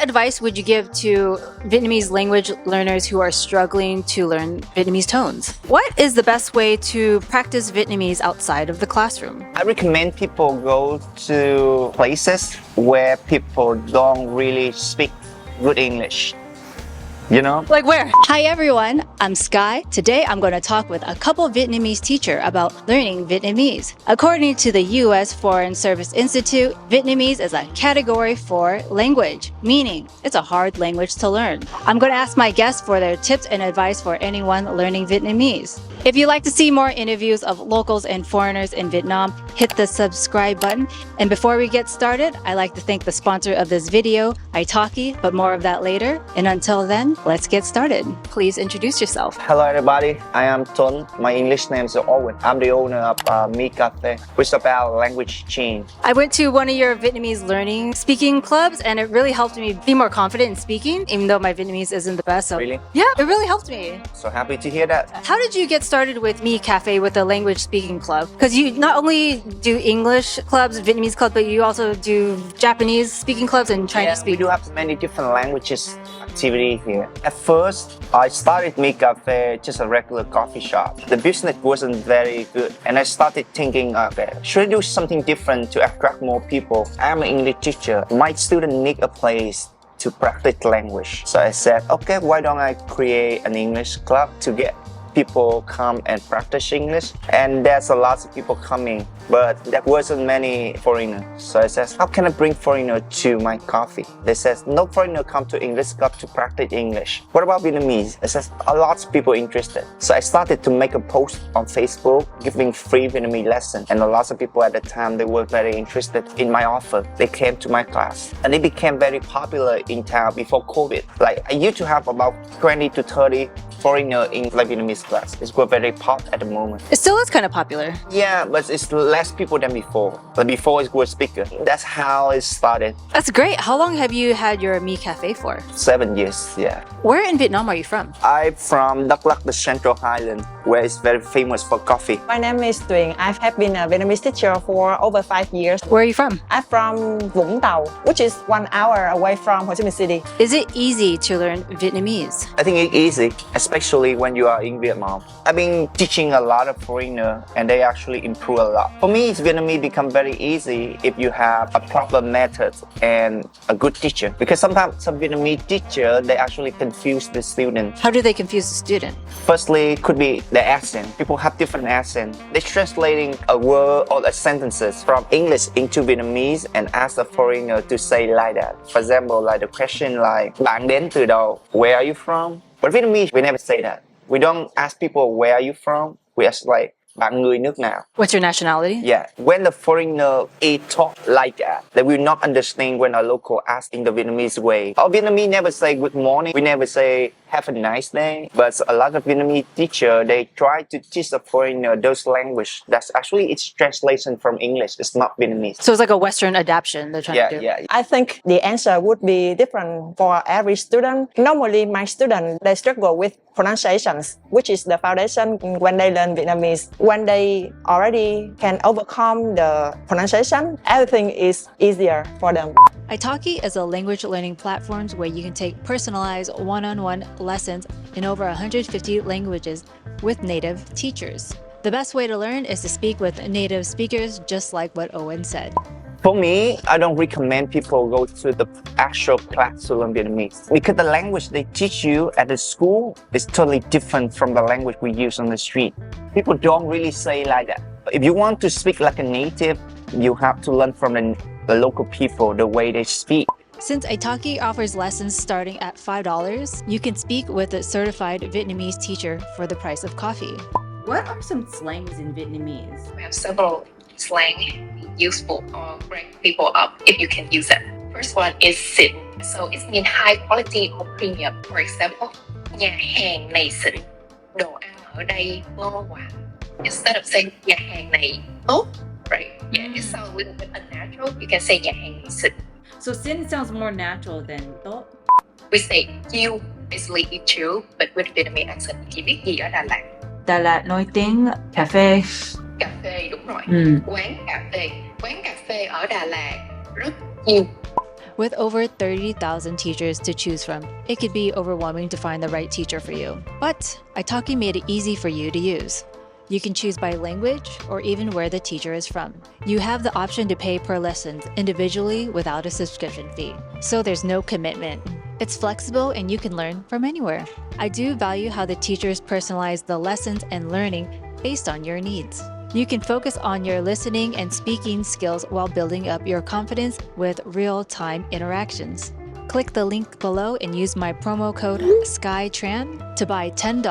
What advice would you give to Vietnamese language learners who are struggling to learn Vietnamese tones? What is the best way to practice Vietnamese outside of the classroom? I recommend people go to places where people don't really speak good English. You know? Like where? Hi everyone, I'm Skye. Today I'm going to talk with a couple Vietnamese teacher about learning Vietnamese. According to the US Foreign Service Institute, Vietnamese is a category 4 language, meaning it's a hard language to learn. I'm going to ask my guests for their tips and advice for anyone learning Vietnamese. If you'd like to see more interviews of locals and foreigners in Vietnam, hit the subscribe button. And before we get started, I'd like to thank the sponsor of this video, italki, but more of that later. And until then, let's get started. Please introduce yourself. Hello everybody, I am Tuan. My English name is Owen. I'm the owner of Me Cafe, which is about language change. I went to one of your Vietnamese learning speaking clubs and it really helped me be more confident in speaking, even though my Vietnamese isn't the best. So Really? yeah, it really helped me. So happy to hear that. How did you get started with Me Cafe with a language speaking club? Because you not only do English clubs, Vietnamese clubs, but you also do Japanese speaking clubs and Chinese We speaking. do have many different languages activity here. At first, I started Me Cafe just a regular coffee shop. The business wasn't very good and I started thinking, okay, should I do something different to attract more people? I'm an English teacher. My students need a place to practice language. So I said, okay, why don't I create an English club to get people come and practice English? And there's a lot of people coming, but there wasn't many foreigners. So I said, how can I bring foreigner to my coffee? They said, no foreigner come to English club to practice English. What about Vietnamese? I said, a lot of people interested. So I started to make a post on Facebook giving free Vietnamese lesson. And a lot of people at the time, they were very interested in my offer. They came to my class and it became very popular in town before COVID. Like I used to have about 20 to 30 foreigner in like Vietnamese class. It's very pop at the moment. It still is kind of popular. Yeah, but it's less people than before. But before it was bigger. That's how it started. That's great. How long have you had your Me Cafe for? 7 years, yeah. Where in Vietnam are you from? I'm from Đắk Lắk, the Central Highland, where it's very famous for coffee. My name is Tuyen. I have been a Vietnamese teacher for over 5 years. Where are you from? I'm from Vũng Tàu, which is 1 hour away from Ho Chi Minh City. Is it easy to learn Vietnamese? I think it's easy, especially when you are in Vietnam. I've been teaching a lot of foreigners and they actually improve a lot. For me, Vietnamese become very easy if you have a proper method and a good teacher. Because sometimes some Vietnamese teacher, they actually confuse the student. How do they confuse the student? Firstly, could be the accent. People have different accent. They're translating a word or a sentences from English into Vietnamese and ask the foreigner to say like that. For example, like the question like, bạn đến từ đâu? Where are you from? But Vietnamese, we never say that. We don't ask people, where are you from? We ask like, bạn người nước nào? What's your nationality? Yeah, when the foreigner talk like that, they will not understand when a local asks in the Vietnamese way. Our Vietnamese never say good morning. We never say have a nice day. But a lot of Vietnamese teachers, they try to teach the foreigner those language. That's actually its translation from English. It's not Vietnamese. So it's like a Western adaptation they're trying to do. Yeah. I think the answer would be different for every student. Normally, my students, they struggle with pronunciations, which is the foundation when they learn Vietnamese. When they already can overcome the pronunciation, everything is easier for them. Italki is a language learning platform where you can take personalized one-on-one lessons in over 150 languages with native teachers. The best way to learn is to speak with native speakers, just like what Owen said. For me, I don't recommend people go to the actual class to learn Vietnamese because the language they teach you at the school is totally different from the language we use on the street. People don't really say like that. If you want to speak like a native, you have to learn from the local people, the way they speak. Since Italki offers lessons starting at $5, you can speak with a certified Vietnamese teacher for the price of coffee. What are some slangs in Vietnamese? We have several slang useful or break people up if you can use it. First one is xịn. So it means high quality or premium. For example, nhà hàng này xịn, đồ ăn ở đây ngon quá. Instead of saying nhà hàng này tốt, right? Yeah, it sounds a little bit unnatural. You can say nhà hàng này xịn. So sin sounds more natural than tốt. We say chill, basically it's chill, but with Vietnamese accent. Chị biết gì ở Đà Lạt? Đà Lạt nổi tiếng cà phê. Cà phê, đúng rồi. Quán cà phê ở Đà Lạt rất chill. With over 30,000 teachers to choose from, it could be overwhelming to find the right teacher for you. But Italki made it easy for you to use. You can choose by language or even where the teacher is from. You have the option to pay per lesson individually without a subscription fee, so there's no commitment. It's flexible and you can learn from anywhere. I do value how the teachers personalize the lessons and learning based on your needs. You can focus on your listening and speaking skills while building up your confidence with real-time interactions. Click the link below and use my promo code SKYETRAN to buy $10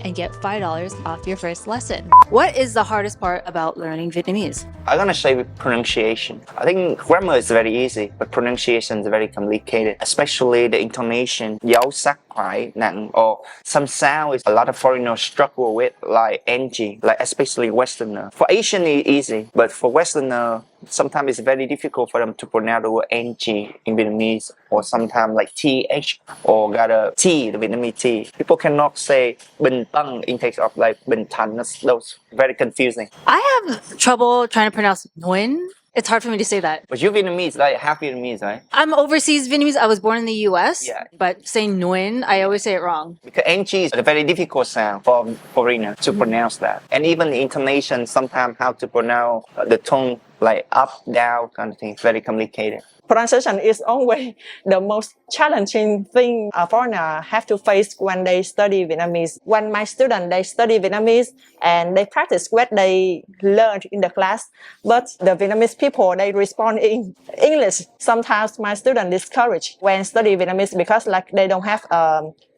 and get $5 off your first lesson. What is the hardest part about learning Vietnamese? I'm gonna say with pronunciation. I think grammar is very easy, but pronunciation is very complicated, especially the intonation, dấu sắc phải nặng, or some sounds a lot of foreigners struggle with, like ng, like especially Westerner. For Asian, it's easy, but for Westerner, sometimes it's very difficult for them to pronounce the word ng in Vietnamese, or sometimes like th, or got a t, the Vietnamese t. People cannot say bình tân in case of like bình thành. Those very confusing. I have trouble trying to pronounce Nguyen. It's hard for me to say that. But you're Vietnamese, like half Vietnamese, right? I'm overseas Vietnamese. I was born in the US, Yeah. but saying Nguyen, I always say it wrong. Because ng is a very difficult sound for foreigner to pronounce that. And even the intonation, sometimes how to pronounce the tone, like up, down, kind of thing, it's very complicated. Pronunciation is always the most challenging thing a foreigner have to face when they study Vietnamese. When my students, they study Vietnamese and they practice what they learned in the class, but the Vietnamese people, they respond in English. Sometimes my students discouraged when study Vietnamese because like they don't have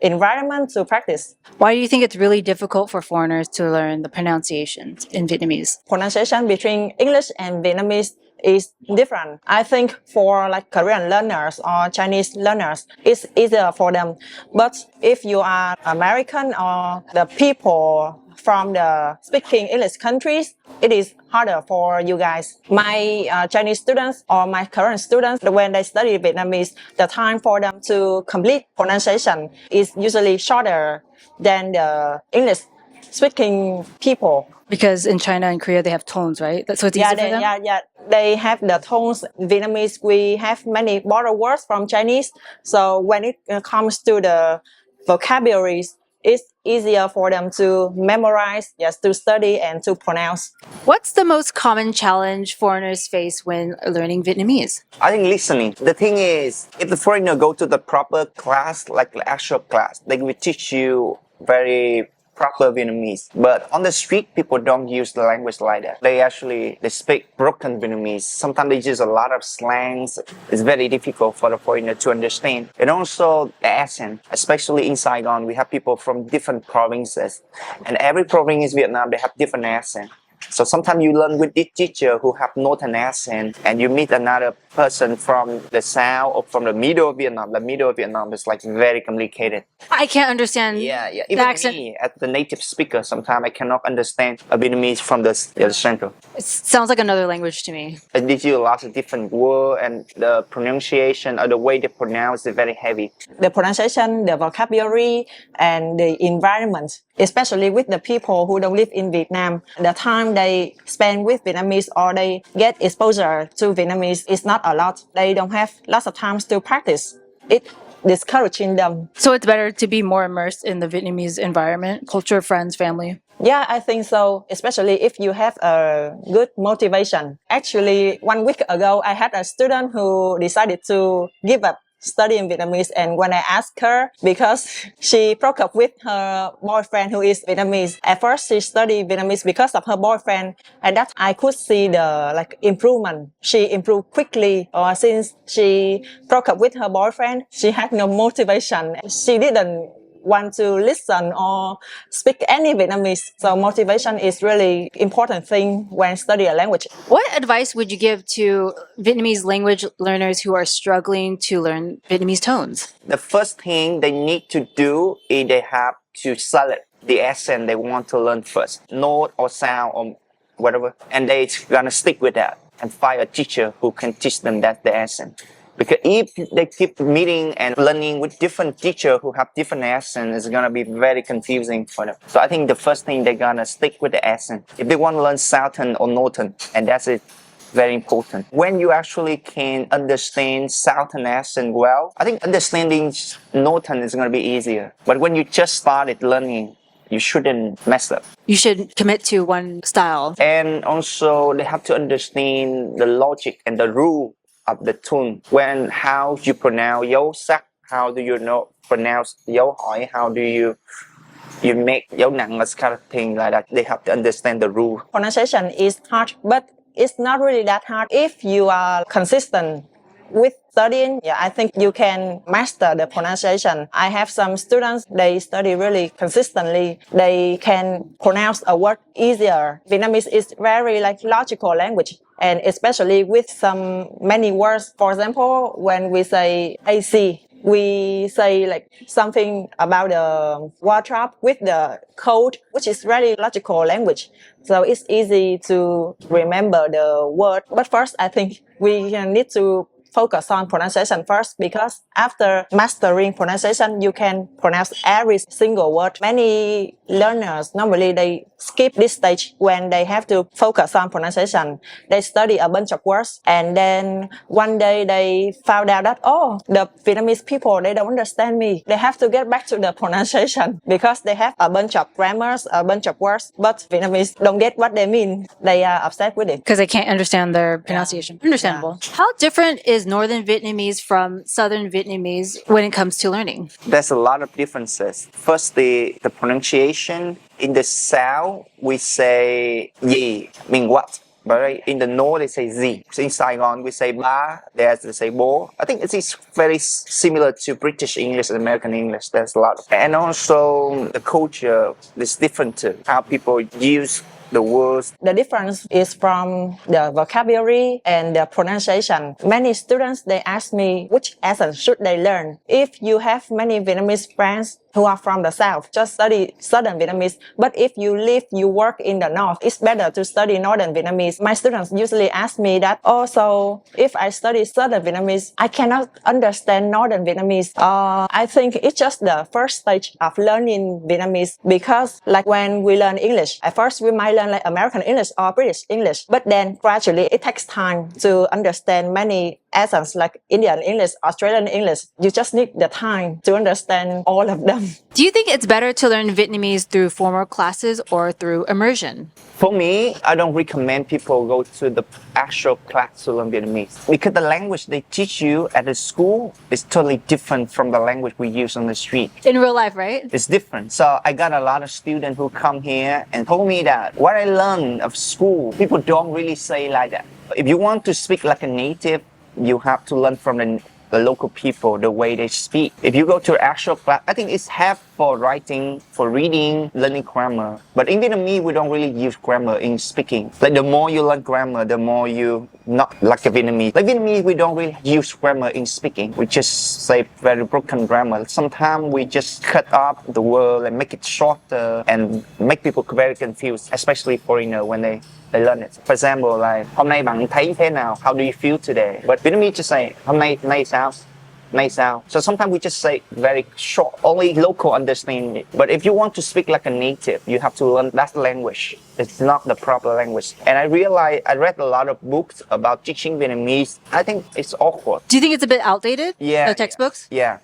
environment to practice. Why do you think it's really difficult for foreigners to learn the pronunciations in Vietnamese? Pronunciation between English and Vietnamese is different. I think for like Korean learners or Chinese learners, it's easier for them. But if you are American or the people from the speaking English countries, it is harder for you guys. My Chinese students or my Korean students, when they study Vietnamese, the time for them to complete pronunciation is usually shorter than the English speaking people. Because in China and Korea, they have tones, right? So it's easy for them? Yeah. They have the tones. Vietnamese, we have many borrowed words from Chinese. So when it comes to the vocabularies, it's easier for them to memorize, yes, to study and to pronounce. What's the most common challenge foreigners face when learning Vietnamese? I think listening. The thing is, if the foreigner go to the proper class, like the actual class, they will teach you very proper Vietnamese. But on the street, people don't use the language like that. They speak broken Vietnamese. Sometimes they use a lot of slangs. It's very difficult for the foreigner to understand. And also the accent, especially in Saigon, we have people from different provinces. And every province in Vietnam, they have different accent. So sometimes you learn with this teacher who have northern accent, and you meet another person from the south or from the middle of Vietnam. The middle of Vietnam is like very complicated. I can't understand Yeah. the Even accent. me, as the native speaker, sometimes I cannot understand a Vietnamese from the central. It sounds like another language to me. It gives you lots of different words, and the pronunciation or the way they pronounce is very heavy. The pronunciation, the vocabulary, and the environment, especially with the people who don't live in Vietnam, the time they spend with Vietnamese or they get exposure to Vietnamese is not a lot. They don't have lots of times to practice. It discouraging them. So it's better to be more immersed in the Vietnamese environment, culture, friends, family. Yeah, I think so, especially if you have a good motivation. Actually, 1 week ago, I had a student who decided to give up studying Vietnamese, and when I asked her, because she broke up with her boyfriend who is Vietnamese. At first she studied Vietnamese because of her boyfriend, and that I could see the improvement. She improved quickly, or since she broke up with her boyfriend, she had no motivation. She didn't want to listen or speak any Vietnamese. So motivation is really important thing when study a language. What advice would you give to Vietnamese language learners who are struggling to learn Vietnamese tones? The first thing they need to do is they have to select the accent they want to learn first, note or sound or whatever, and they're gonna stick with that and find a teacher who can teach them that the accent. Because if they keep meeting and learning with different teachers who have different accents, it's gonna be very confusing for them. So I think the first thing they're gonna stick with the accent. If they want to learn Southern or Northern, and that's it. very important. When you actually can understand Southern accent well, I think understanding Northern is going to be easier. But when you just started learning, you shouldn't mess up. You should commit to one style. And also, they have to understand the logic and the rule of the tune. When how you pronounce dấu sắc, how do you know pronounce dấu hỏi, how do you make dấu nặng, this kind of thing like that. They have to understand the rule. Pronunciation is hard, but it's not really that hard if you are consistent with studying. Yeah, I think you can master the pronunciation. I have some students, they study really consistently. They can pronounce a word easier. Vietnamese is very logical language, and especially with many words. For example, when we say AC, we say something about the wardrobe with the coat, which is very logical language. So it's easy to remember the word. But first, I think we need to focus on pronunciation first, because after mastering pronunciation, you can pronounce every single word. Many learners, normally they skip this stage when they have to focus on pronunciation. They study a bunch of words, and then one day they found out that, the Vietnamese people, they don't understand me. They have to get back to the pronunciation because they have a bunch of grammars, a bunch of words, but Vietnamese don't get what they mean. They are upset with it. Because they can't understand their pronunciation. Yeah. Understandable. Yeah. How different is Northern Vietnamese from Southern Vietnamese when it comes to learning? There's a lot of differences. First, the pronunciation. In the South, we say gì, mean what. But in the North, they say gì. So in Saigon, we say ba, they say bo. I think it's very similar to British English and American English. There's a lot. And also, the culture is different too. How people use the words. The difference is from the vocabulary and the pronunciation. Many students, they ask me which accent should they learn. If you have many Vietnamese friends who are from the South, just study Southern Vietnamese. But if you work in the North, it's better to study Northern Vietnamese. My students usually ask me that, so if I study Southern Vietnamese, I cannot understand Northern Vietnamese. I think it's just the first stage of learning Vietnamese, because when we learn English, at first we might learn American English or British English, but then gradually it takes time to understand many accents like Indian English, Australian English. You just need the time to understand all of them. Do you think it's better to learn Vietnamese through formal classes or through immersion? For me, I don't recommend people go to the actual class to learn Vietnamese, because the language they teach you at the school is totally different from the language we use on the street. In real life, right? It's different. So I got a lot of students who come here and told me that what I learned of school, people don't really say like that. If you want to speak like a native, you have to learn from the local people, the way they speak. If you go to actual class, I think it's half for writing, for reading, learning grammar. But in Vietnamese, we don't really use grammar in speaking. The more you learn grammar, the more you not like a Vietnamese. Like Vietnamese, we don't really use grammar in speaking. We just say very broken grammar. Sometimes we just cut off the word and make it shorter and make people very confused, especially foreigner when they learn it. For example, hôm nay bạn thấy thế nào? How do you feel today? But Vietnamese just say, hôm nay sao? So sometimes we just say very short, only local understand it. But if you want to speak like a native, you have to learn that language. It's not the proper language. And I realized I read a lot of books about teaching Vietnamese. I think it's awkward. Do you think it's a bit outdated? Yeah. The textbooks? Yeah.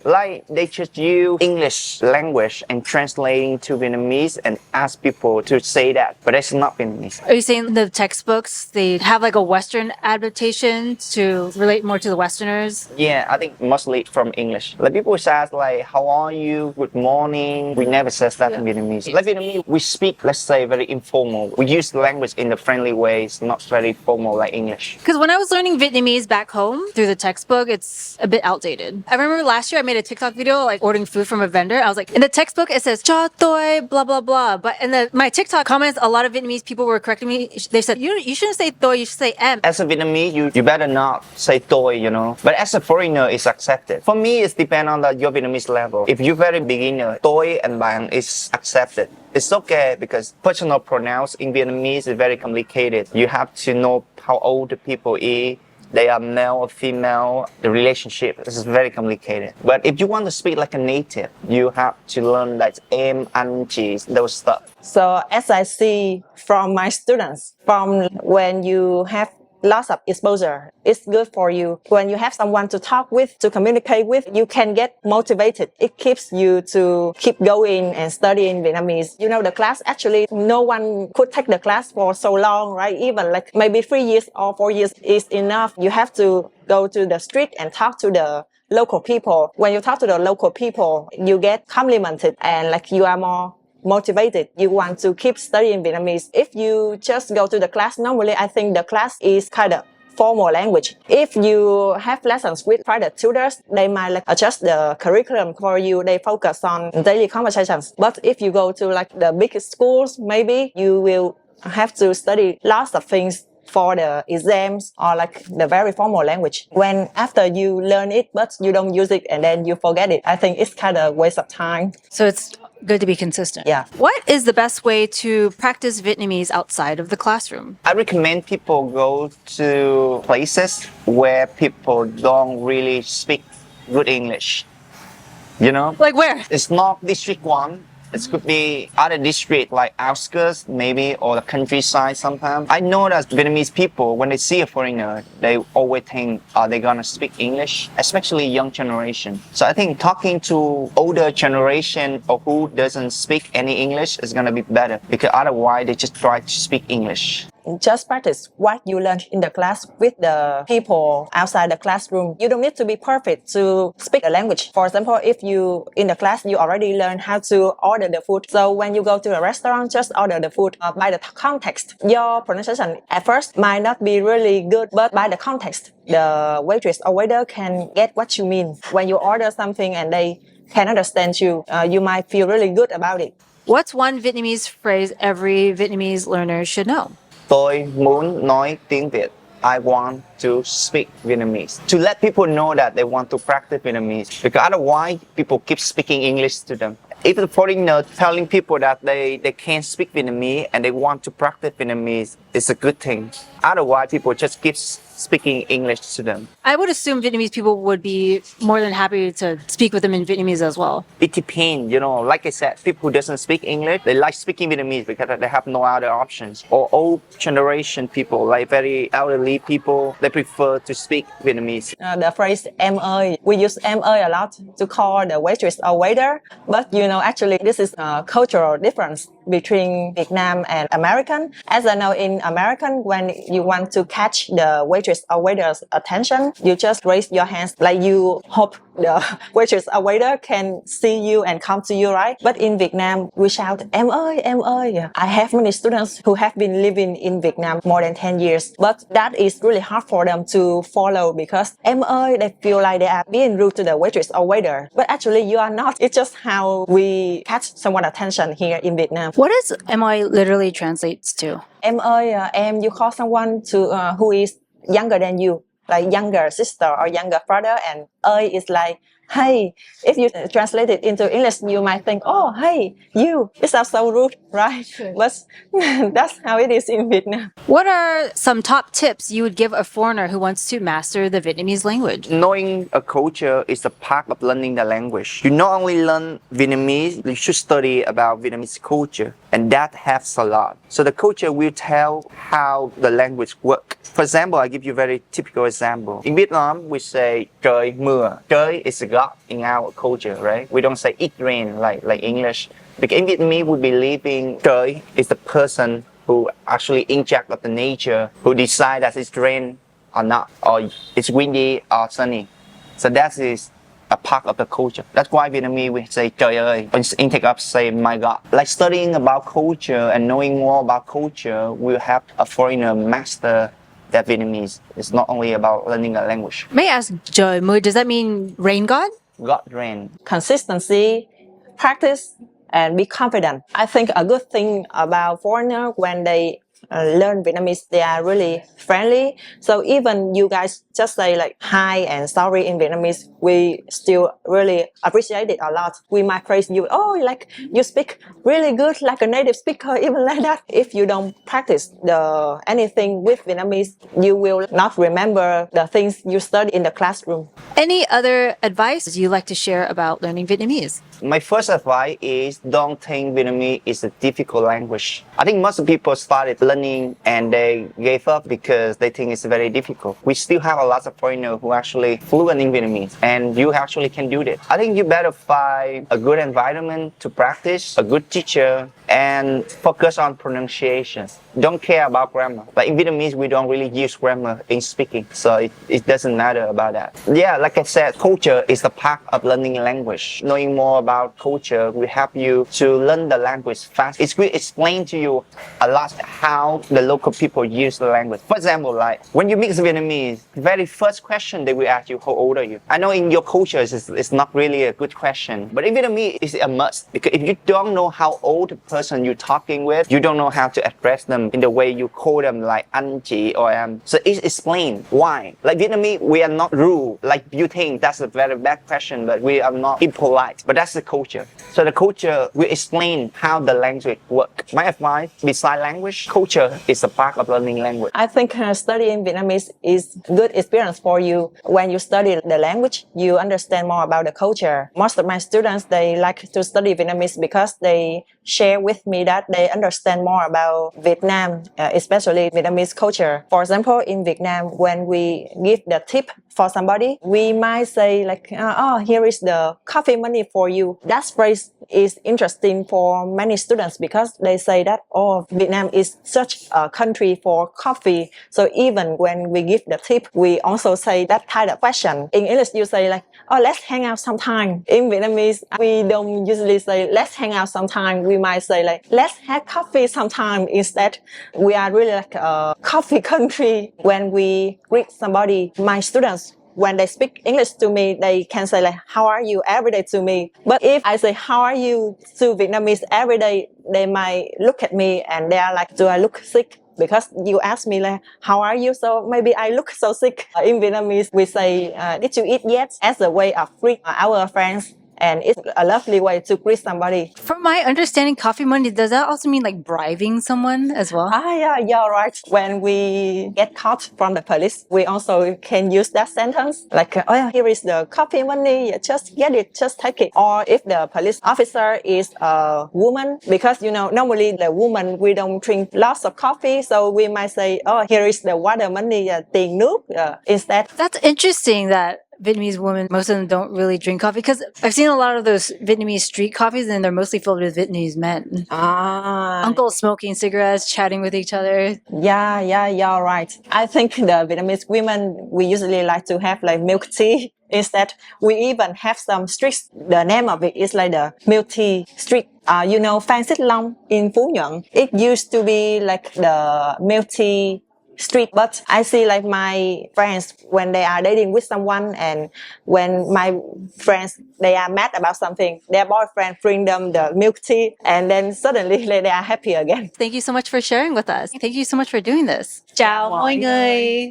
They just use English language and translating to Vietnamese and ask people to say that. But it's not Vietnamese. Are you saying the textbooks, they have a Western adaptation to relate more to the Westerners? Yeah, I think mostly from English. People say how are you? Good morning. We never say that in Vietnamese. Vietnamese, we speak, let's say, very informal. We use the language in a friendly ways, not very formal like English. Because when I was learning Vietnamese back home through the textbook, it's a bit outdated. I remember last year I made a TikTok video ordering food from a vendor. I was like, in the textbook it says cho toi, blah blah blah. But in my TikTok comments, a lot of Vietnamese people were correcting me. They said you shouldn't say toi, you should say em. As a Vietnamese, you better not say toi, But as a foreigner, it's accepted. For me, it depends on your Vietnamese level. If you're very beginner, toi and bang is accepted. It's okay because personal pronouns in Vietnamese is very complicated. You have to know how old the people is. They are male or female. The relationship is very complicated. But if you want to speak like a native, you have to learn em, anh, chị, those stuff. So as I see from my students, from when you have lots of exposure. It's good for you. When you have someone to talk with, to communicate with, you can get motivated. It keeps you to keep going and studying Vietnamese. You know, the class actually, no one could take the class for so long, right? Even like maybe 3 years or 4 years is enough. You have to go to the street and talk to the local people. When you talk to the local people, you get complimented and like you are more motivated. You want to keep studying Vietnamese. If you just go to the class, normally I think the class is kind of formal language. If you have lessons with private tutors, they might like adjust the curriculum for you. They focus on daily conversations. But if you go to like the big schools, maybe you will have to study lots of things for the exams or like the very formal language. When after you learn it, but you don't use it and then you forget it, I think it's kind of waste of time. So it's good to be consistent. Yeah. What is the best way to practice Vietnamese outside of the classroom? I recommend people go to places where people don't really speak good English. You know? Like where? It's not District 1. It could be other district like outskirts maybe or the countryside sometimes. I know that Vietnamese people, when they see a foreigner, they always think, are they gonna speak English? Especially young generation. So I think talking to older generation or who doesn't speak any English is gonna be better because otherwise they just try to speak English. Just practice what you learned in the class with the people outside the classroom. You don't need to be perfect to speak a language. For example, if you in the class, you already learned how to order the food. So when you go to a restaurant, just order the food by the context. Your pronunciation at first might not be really good, but by the context, the waitress or waiter can get what you mean. When you order something and they can understand you, you might feel really good about it. What's one Vietnamese phrase every Vietnamese learner should know? Tôi muốn nói tiếng Việt. I want to speak Vietnamese. To let people know that they want to practice Vietnamese. Because otherwise, people keep speaking English to them. If the foreigner telling people that they can't speak Vietnamese and they want to practice Vietnamese, it's a good thing. Otherwise, people just keep speaking English to them. I would assume Vietnamese people would be more than happy to speak with them in Vietnamese as well. It depends, you know, like I said, people who doesn't speak English, they like speaking Vietnamese because they have no other options. Or old generation people, like very elderly people, they prefer to speak Vietnamese. The phrase em ơi, we use em ơi a lot to call the waitress or waiter. But you know, actually this is a cultural difference between Vietnam and American. As I know, in American, when you want to catch the waitress or waiter's attention, you just raise your hands like you hope the waitress or waiter can see you and come to you, right? But in Vietnam, we shout em ơi, em ơi. I have many students who have been living in Vietnam more than 10 years, but that is really hard for them to follow because em ơi, they feel like they are being rude to the waitress or waiter. But actually you are not. It's just how we catch someone's attention here in Vietnam. What does MI literally translates to? Em ơi, em, you call someone to who is younger than you, like younger sister or younger brother, and ơi is like, hey. If you translate it into English, you might think, oh, hey, you. It sounds so rude, right? But that's how it is in Vietnam. What are some top tips you would give a foreigner who wants to master the Vietnamese language? Knowing a culture is a part of learning the language. You not only learn Vietnamese, you should study about Vietnamese culture, and that helps a lot. So the culture will tell how the language works. For example, I give you a very typical example. In Vietnam, we say trời mưa. Trời is a god in our culture, right? We don't say it rain like English. Because in Vietnamese, we believe in trời is the person who actually in charge of the nature, who decide that it's rain or not, or it's windy or sunny. So that is a part of the culture. That's why Vietnamese we say trời ơi. In take up say my God. Like studying about culture and knowing more about culture will help a foreigner master that Vietnamese. It's not only about learning a language. May I ask, trời mưa, does that mean rain god? God rain. Consistency, practice, and be confident. I think a good thing about foreigners when they learn Vietnamese, they are really friendly. So even you guys just say like hi and sorry in Vietnamese, we still really appreciate it a lot. We might praise you, oh, like you speak really good like a native speaker, even like that. If you don't practice anything with Vietnamese, you will not remember the things you study in the classroom. Any other advice you'd like to share about learning Vietnamese? My first advice is don't think Vietnamese is a difficult language. I think most people started learning and they gave up because they think it's very difficult. We still have a lot of foreigners who are actually fluent in Vietnamese, and you actually can do this. I think you better find a good environment to practice, a good teacher, and focus on pronunciation. Don't care about grammar. But in Vietnamese, we don't really use grammar in speaking, so it doesn't matter about that. Yeah, like I said, culture is a part of learning language. Knowing more about culture will help you to learn the language fast. It will explain to you a lot how the local people use the language. For example, like when you mix Vietnamese, the very first question they will ask you, how old are you? I know in your culture it's not really a good question, but in Vietnamese it's a must, because if you don't know how old the person you're talking with, you don't know how to address them in the way you call them like anh chị or So it explains why. Like Vietnamese, we are not rude. Like you think that's a very bad question, but we are not impolite. But that's the culture. So the culture will explain how the language works. My advice, besides language, culture is a part of learning language. I think studying Vietnamese is good experience for you. When you study the language, you understand more about the culture. Most of my students, they like to study Vietnamese because they share with me that they understand more about Vietnam, especially Vietnamese culture. For example, in Vietnam, when we give the tip for somebody, we might say like, oh, here is the coffee money for you. That phrase is interesting for many students because they say that, oh, Vietnam is such a country for coffee. So even when we give the tip, we also say that kind of question. In English, you say like, oh, let's hang out sometime. In Vietnamese, we don't usually say, let's hang out sometime. We might say like, let's have coffee sometime instead. We are really like a coffee country. When we greet somebody, my students, when they speak English to me, they can say like, how are you every day to me. But if I say, how are you to Vietnamese every day, they might look at me and they are like, do I look sick? Because you asked me like, how are you? So maybe I look so sick. In Vietnamese, we say, did you eat yet? As a way of greet our friends. And it's a lovely way to greet somebody. From my understanding, coffee money, does that also mean like bribing someone as well? Yeah, you're right. When we get caught from the police, we also can use that sentence. Like, oh, here is the coffee money, just get it, just take it. Or if the police officer is a woman, because, you know, normally the woman, we don't drink lots of coffee. So we might say, oh, here is the water money, tiền nước, instead. That's interesting that Vietnamese women, most of them don't really drink coffee, because I've seen a lot of those Vietnamese street coffees and they're mostly filled with Vietnamese men. Uncles smoking cigarettes, chatting with each other. Yeah, you're right. I think the Vietnamese women, we usually like to have like milk tea. Instead, we even have some streets. The name of it is like the milk tea street. You know, Phan Xích Long in Phú Nhuận. It used to be like the milk tea street, but I see like my friends when they are dating with someone, and when my friends, they are mad about something, their boyfriend bring them the milk tea, and then suddenly they are happy again. Thank you so much for sharing with us. Thank you so much for doing this. Chào mọi người.